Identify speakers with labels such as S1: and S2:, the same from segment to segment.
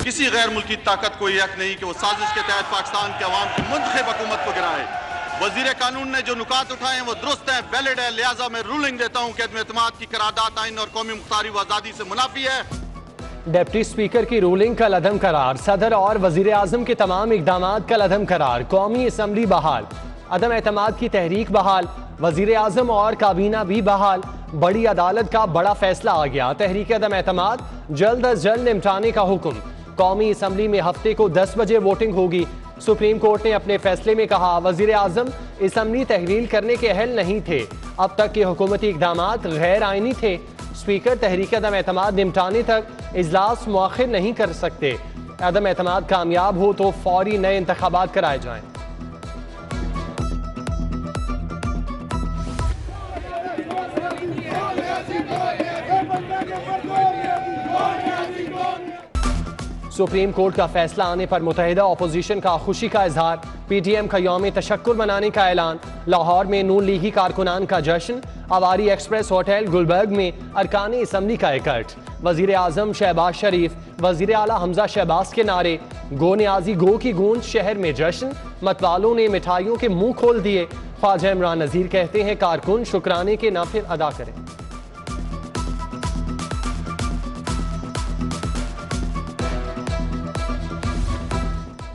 S1: किसी गैर मुल्की ताकत को यह हक नहीं कि वो साजिश के तहत पाकिस्तान के अवाम की मुंतखब हुकूमत को गिराए। वजीर कानून ने जो नुकात उठाए हैं वो दुरुस्त है, वैलिड है, लिहाजा मैं रूलिंग देता हूँ कि अदम एतमाद की करारदाद आइन और कौमी मुख्तारी व आज़ादी से मुनाफी है।
S2: डिप्टी स्पीकर की रूलिंग कल अदम करार, सदर और वजीर आजम के तमाम इकदाम कल अदम करार, कौमी असम्बली बहाल, अदम एतमाद की तहरीक बहाल, वजीर आजम और काबीना भी बहाल। बड़ी अदालत का बड़ा फैसला आ गया, तहरीक अदम एतमाद जल्द अज जल्द निपटाने का हुक्म। कौमी असम्बली में हफ्ते को 10 बजे वोटिंग होगी। सुप्रीम कोर्ट ने अपने फैसले में कहा, वजीर आजम असम्बली तहलील करने के अहल नहीं थे, अब तक के हुकूमती इकदाम गैर आइनी थे। स्पीकर तहरीक अदम एतमाद निपटाने तक इजलास मुअख्खर नहीं कर सकते। अदम एतमाद कामयाब हो तो फौरी नए इंतखाबात कराए जाएं। सुप्रीम कोर्ट का फैसला आने पर मुत्तहिदा अपोजिशन का खुशी का इजहार, पीटीएम का यौम तशक्कुर मनाने का ऐलान। लाहौर में नून लीगी कारकुनान का जश्न, अवारी एक्सप्रेस होटल गुलबर्ग में अरकान असम्बली का इकट्ठ। वजीर आजम शहबाज शरीफ, वजीर आला हमजा शहबाज के नारे, गो न्याजी गो की गूंज, शहर में जश्न। मतवालों ने मिठाइयों के मुंह खोल दिए। ख्वाजा इमरान नजीर कहते हैं, कारकुन शुक्राने के नाफिल अदा करें।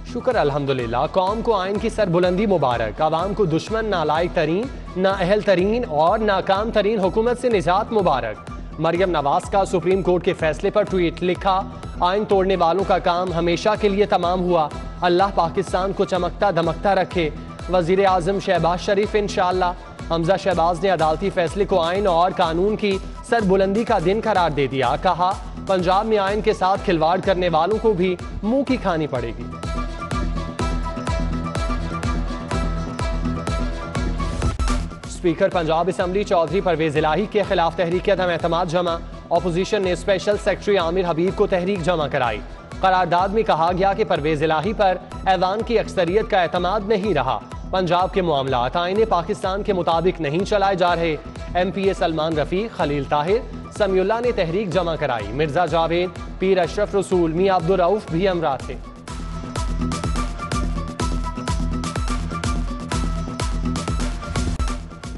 S2: शुक्र अल्हम्दुलिल्लाह, कौम को आइन की सरबुलंदी मुबारक, आवाम को दुश्मन, नालायक तरीन, नाअहल तरीन और नाकाम तरीन हुकूमत से निजात मुबारक। मरियम नवाज का सुप्रीम कोर्ट के फैसले पर ट्वीट, लिखा, आइन तोड़ने वालों का काम हमेशा के लिए तमाम हुआ, अल्लाह पाकिस्तान को चमकता धमकता रखे। वजीर आजम शहबाज शरीफ इंशाअल्लाह। हमजा शहबाज ने अदालती फैसले को आइन और कानून की सरबुलंदी का दिन करार दे दिया। कहा, पंजाब में आइन के साथ खिलवाड़ करने वालों को भी मुंह की खानी पड़ेगी। स्पीकर पंजाब असम्बली चौधरी परवेज इलाही के खिलाफ तहरीक अदम एतमाद जमा। अपोजिशन ने स्पेशल सेक्रेटरी आमिर हबीब को तहरीक जमा कराई। करारदाद में कहा गया कि परवेज इलाही पर ऐवान की अक्सरियत का एतमाद नहीं रहा। पंजाब के मामलात आईने पाकिस्तान के मुताबिक नहीं चलाए जा रहे। MPA सलमान रफीक, खलील ताहिर, समीउल्लाह ने तहरीक जमा कराई। मिर्जा जावेद, पीर अशरफ रसूल, मियां अब्दुल रऊफ भी हमरा थे।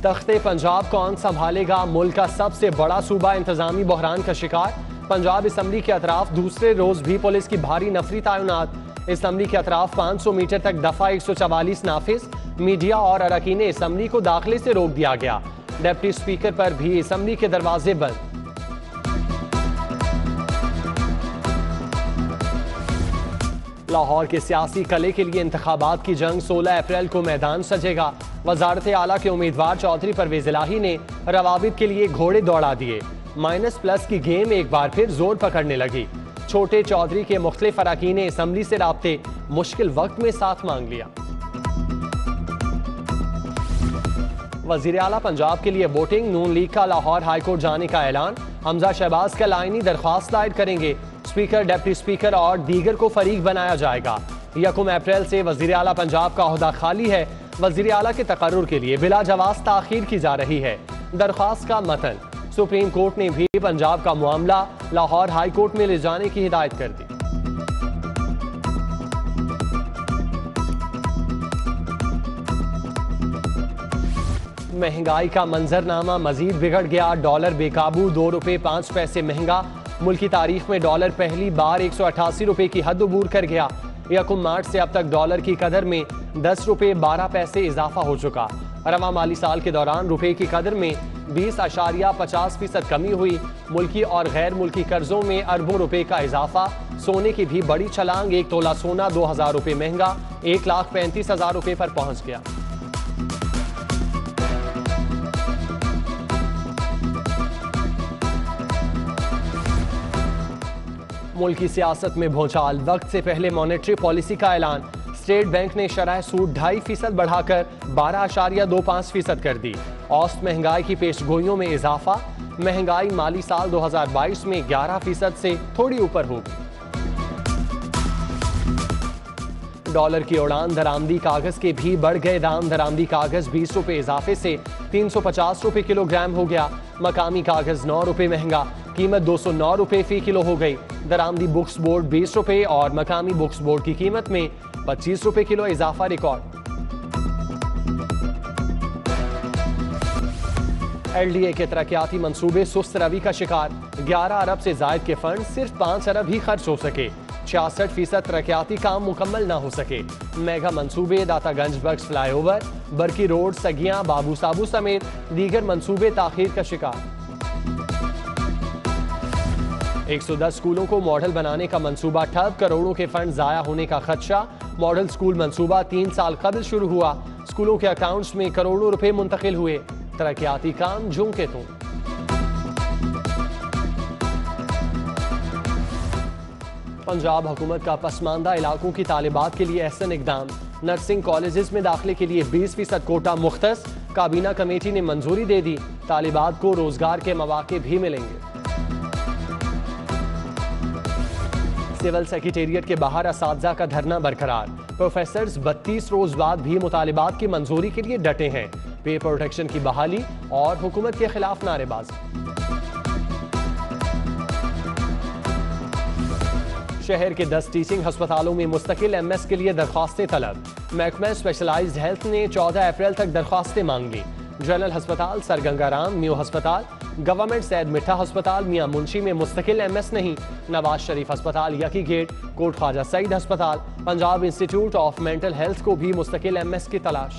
S2: तख्ते पंजाब कौन संभालेगा? मुल्क का सबसे बड़ा सूबा इंतजामी बहरान का शिकार। पंजाब असम्बली के अतराफ दूसरे रोज भी पुलिस की भारी नफरी तैनात। असम्बली के अतराफ 500 मीटर तक दफा 144 नाफिज। मीडिया और अरकान असम्बली को दाखिले से रोक दिया गया। डिप्टी स्पीकर पर भी असम्बली के दरवाजे बंद। लाहौर के सियासी कले के लिए इंतखाबात की जंग 16 अप्रैल को मैदान सजेगा। वजारत आला के उम्मीदवार चौधरी परवेज इलाही ने रवाबित के लिए घोड़े दौड़ा दिए। -+ की गेम एक बार फिर जोर पकड़ने लगी। छोटे चौधरी के मुख्तलिफ अरकान असम्बली से राब्ते, मुश्किल वक्त में साथ मांग लिया। वजीर आला पंजाब के लिए वोटिंग, नून लीग का लाहौर हाईकोर्ट जाने का ऐलान। हमजा शहबाज का लाइनी दरख्वास्त दायर करेंगे। स्पीकर, डिप्टी स्पीकर और दीगर को फरीक बनाया जाएगा। 1 अप्रैल से वजीर आला पंजाब का ओहदा खाली है। वजीर आला के तकर्रुर के लिए बिला जवाज ताखीर की जा रही है। दरख्वास्त का मतन, सुप्रीम कोर्ट ने भी पंजाब का मामला लाहौर हाई कोर्ट में ले जाने की हिदायत कर दी। महंगाई का मंजरनामा मजीद बिगड़ गया। डॉलर बेकाबू, 2 रुपए 5 पैसे महंगा। मुल्क की तारीख में डॉलर पहली बार 188 रुपए की हद अबूर कर गया। 1 मार्च से अब तक डॉलर की कदर में 10 रुपए 12 पैसे इजाफा हो चुका। रवा माली साल के दौरान रुपए की कदर में 20.50% कमी हुई। मुल्की और गैर मुल्की कर्जों में अरबों रुपए का इजाफा। सोने की भी बड़ी छलांग, 1 तोला सोना 2000 रुपए महंगा, 1,35,000 रुपए पर पहुंच गया। मुल्क की सियासत में भूचाल, वक्त से पहले मॉनेटरी पॉलिसी का ऐलान। स्टेट बैंक ने शरह सूद 2.5% बढ़ाकर 12.25% कर दी। औसत महंगाई की पेशगोइयों में इजाफा। महंगाई माली साल 2022 में 11% से थोड़ी ऊपर होगी। डॉलर की उड़ान, दरामदी कागज के भी बढ़ गए दाम। दरामदी कागज 20 रुपए इजाफे से 350 रुपए किलोग्राम हो गया। मकामी कागज 9 रुपए महंगा। कीमत 209 रुपए फी किलो हो गई। दरामदी बुक्स बोर्ड 20 रुपए और मकामी बुक्स बोर्ड की कीमत में 25 रुपए किलो इजाफा रिकॉर्ड। LDA के तरक्याती मंसूबे सुस्त रवि का शिकार। 11 अरब से जायद के फंड सिर्फ 5 अरब ही खर्च हो सके। 66% तरक्याती काम मुकम्मल ना हो सके। मेगा मंसूबे दातागंज बक्स फ्लाईओवर, बरकी रोड, सगियां, बाबू साबू समेत दीगर मंसूबे ताखीर का शिकार। 110 स्कूलों को मॉडल बनाने का मंसूबा ठप, करोड़ों के फंड जाया होने का खदशा। मॉडल स्कूल मंसूबा 3 साल कबल शुरू हुआ, स्कूलों के अकाउंट्स में करोड़ों रुपए मुंतकिल हुए। तरक्याती काम जूं के तूं। पंजाब हुकूमत का पसमानदा इलाकों की तालिबात के लिए अहसन इकदाम। नर्सिंग कॉलेजेस में दाखिले के लिए 20% कोटा मुख्तस, काबीना कमेटी ने मंजूरी दे दी। तालिबात को रोजगार के मौके भी मिलेंगे। सिविल सेक्रेटेरिएट के बाहर असातिज़ा का धरना बरकरार। प्रोफेसर्स 32 रोज बाद भी मुतालिबात की मंजूरी के लिए डटे हैं। पे प्रोटेक्शन की बहाली और हुकूमत के खिलाफ नारेबाजी। शहर के 10 टीचिंग अस्पतालों में मुस्तकिल MS के लिए दरख्वास्तें तलब। महकमा स्पेशलाइज्ड हेल्थ ने 14 अप्रैल तक दरख्वास्तें मांग ली। जनरल अस्पताल सरगंगाराम, म्यू अस्पताल, गवर्नमेंट सैयद मिठा अस्पताल, मियां मुंशी में मुस्तकिल MS नहीं। नवाज शरीफ अस्पताल, यकी गेट, कोट ख्वाजा सईद अस्पताल, Punjab institute of mental health को भी मुस्तकिल MS की तलाश।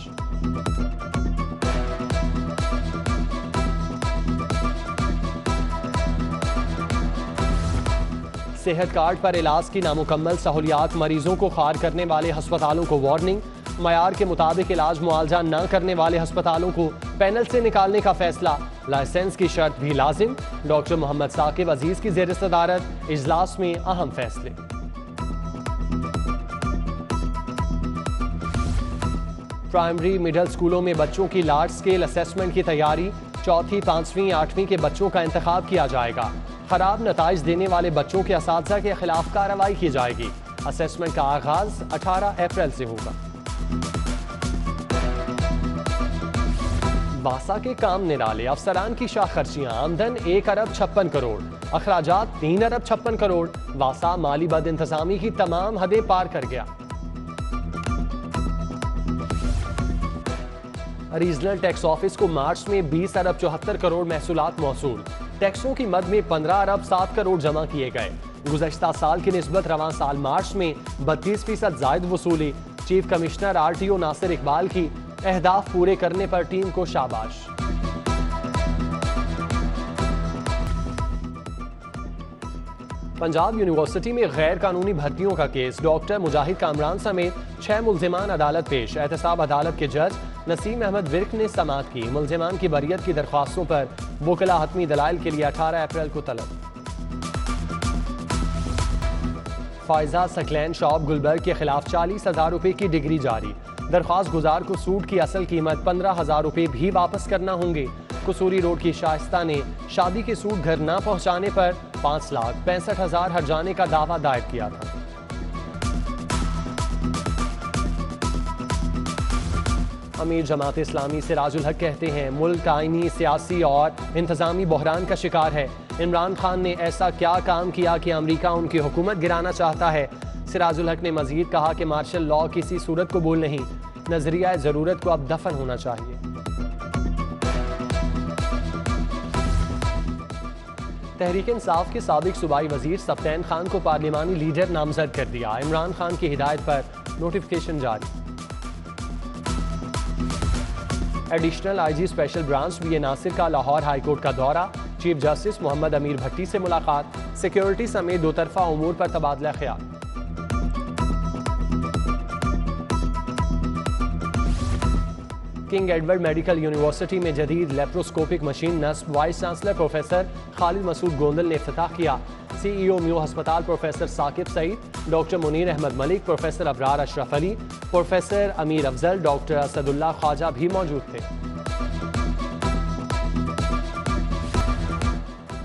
S2: सेहत कार्ड पर इलाज की नामुकम्मल सहूलियात, मरीजों को खार करने वाले अस्पतालों को वार्निंग। मयार के मुताबिक इलाज मुआवजा न करने वाले अस्पतालों को पैनल से निकालने का फैसला। लाइसेंस की शर्त भी लाजिम। डॉक्टर मोहम्मद साकिब अजीज की जेर सदारत इजलास में अहम फैसले। प्राइमरी मिडिल स्कूलों में बच्चों की लार्ज स्केल असेसमेंट की तैयारी। 4वीं, 5वीं, 8वीं के बच्चों का इंतखाब किया जाएगा। खराब नताइज देने वाले बच्चों के असातिज़ा के खिलाफ कार्रवाई की जाएगी। असेसमेंट का आगाज 18 अप्रैल से होगा। वासा के काम निराले, अफसरान की शाह खर्चियां। आमदन 1 अरब 56 करोड़, अखराजात 3 अरब 56 करोड़। वासा माली बद इंतजामी की तमाम हदें पार कर गया। रीजनल टैक्स ऑफिस को मार्च में 20 अरब 74 करोड़ महसूलात मौसूल। टैक्सों की मद में 15 अरब 7 करोड़ जमा किए गए। गुज़श्ता साल की निस्बत रवां साल मार्च में 32% जायद वसूली। Chief commissioner RTO Nasir Iqbal की अहदाफ पूरे करने पर टीम को शाबाश। पंजाब यूनिवर्सिटी में गैर कानूनी भर्तियों का केस। डॉक्टर मुजाहिद कामरान समेत 6 मुल्जिमान अदालत पेश। एहतसाब अदालत के जज नसीम अहमद विर्क ने समाअत की। मुल्जिमान की बरियत की दरख्वास्तों पर वकला हतमी दलाइल के लिए 18 अप्रैल को तलब। फायजा सकलैन शॉप गुलबर्ग के खिलाफ 40,000 रुपए की डिग्री जारी। दरख्वास्त गुजार को सूट की असल कीमत 15,000 रुपए भी वापस करना होंगे। कसूरी रोड की शाइस्ता ने शादी के सूट घर न पहुंचाने पर 5,65,000 हर्जाने का दावा दायर किया था। अमीर जमात इस्लामी सिराजुल हक कहते हैं मुल्क आईनी, सियासी और इंतजामी बहरान का शिकार है। इमरान खान ने ऐसा क्या काम किया कि अमेरिका उनकी हुकूमत गिराना चाहता है। सिराजुल हक ने मजीद कहा कि मार्शल लॉ किसी सूरत कबूल नहीं। नजरिया जरूरत को अब दफन होना चाहिए। तहरीक इंसाफ के साबिक सूबाई वजीर सफ्तैन खान को पार्लिमानी लीडर नामजद कर दिया। इमरान खान की हिदायत पर नोटिफिकेशन जारी। Additional IG special branch BA Nasir का लाहौर हाईकोर्ट का दौरा। चीफ जस्टिस मोहम्मद अमीर भट्टी से मुलाकात। सिक्योरिटी समेत दो तरफा उमूर पर तबादला ख्याल। किंग एडवर्ड मेडिकल यूनिवर्सिटी में जदीद लेप्रोस्कोपिक मशीन नस्ब। Vice chancellor professor Khalid Masood Gondal ने इफ्तिताह किया। CEO म्यू अस्पताल professor Saqib Saeed, doctor Munir Ahmed Malik, professor Abrar Ashraf Ali, professor Amir Afzal, doctor Asadullah Khwaja भी मौजूद थे।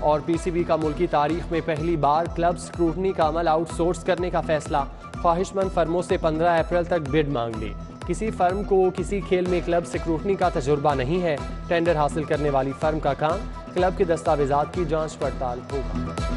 S2: और PCB का मुल्की तारीख में पहली बार क्लब स्क्रूटनी का अमल आउटसोर्स करने का फैसला। ख्वाहिशमंद फर्मों से 15 अप्रैल तक बिड मांग ली। किसी फर्म को किसी खेल में क्लब स्क्रूटनी का तजुर्बा नहीं है। टेंडर हासिल करने वाली फर्म का काम क्लब के दस्तावेजात की जांच पड़ताल होगा।